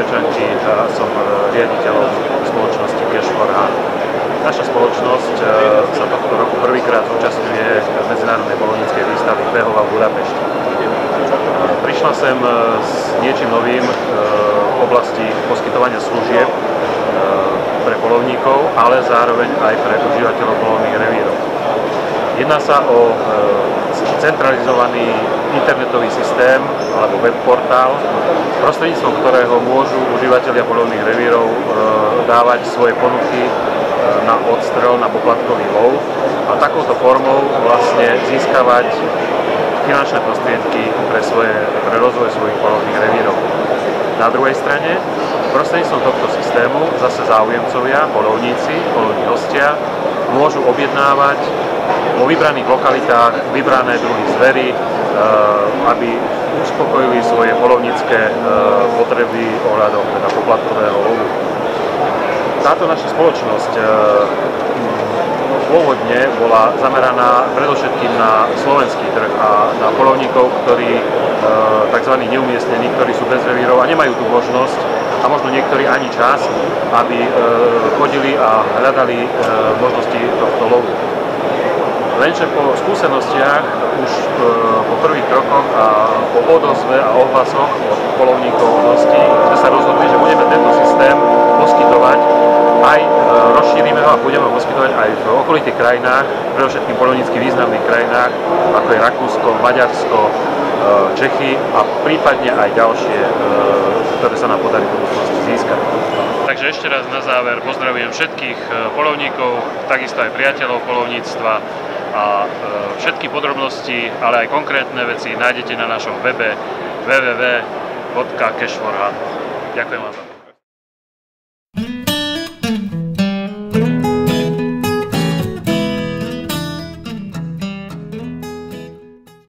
Prečanky a som riaditeľom spoločnosti Cash for Hunt. Naša spoločnosť sa tohto roku prvýkrát zúčastňuje medzinárodnej polovníckej výstavy Behova v Budapešti. Prišla sem s niečím novým v oblasti poskytovania služieb pre polovníkov, ale zároveň aj pre užívateľov polovných revírov. Jedná sa o centralizovaný internetový systém alebo webportál, prostredníctvom ktorého môžu užívateľia polovných revírov dávať svoje ponuky na odstrel, na poplatkový lov a takouto formou vlastne získavať finančné prostriedky pre rozvoj svojich polovných revírov. Na druhej strane, prostredníctvom tohto systému zase záujemcovia, polovníci, polovní hostia môžu objednávať vo vybraných lokalitách vybrané druhy zvery, aby uspokojili svoje polovnícke potreby ohľadom teda poplatkového lovu. Táto naša spoločnosť pôvodne bola zameraná predovšetkým na slovenský trh a na polovníkov, ktorí tzv. Neumiestnení, ktorí sú bez revírov a nemajú tú možnosť a možno niektorí ani čas, aby chodili a hľadali možnosti tohto lovu. Lenže po skúsenostiach už po prvých krokoch a po odozve a ohlasoch od polovníkov a hostí sme sa rozhodli, že budeme tento systém poskytovať aj rozšírime ho a budeme ho poskytovať aj v okolitých krajinách, predovšetkým polovnícky významných krajinách, ako je Rakúsko, Maďarsko, Čechy a prípadne aj ďalšie, ktoré sa nám podarí v budúcnosti získať. Takže ešte raz na záver pozdravujem všetkých polovníkov, takisto aj priateľov polovníctva a všetky podrobnosti, ale aj konkrétne veci nájdete na našom webe www.cashforhunt. Ďakujem vám.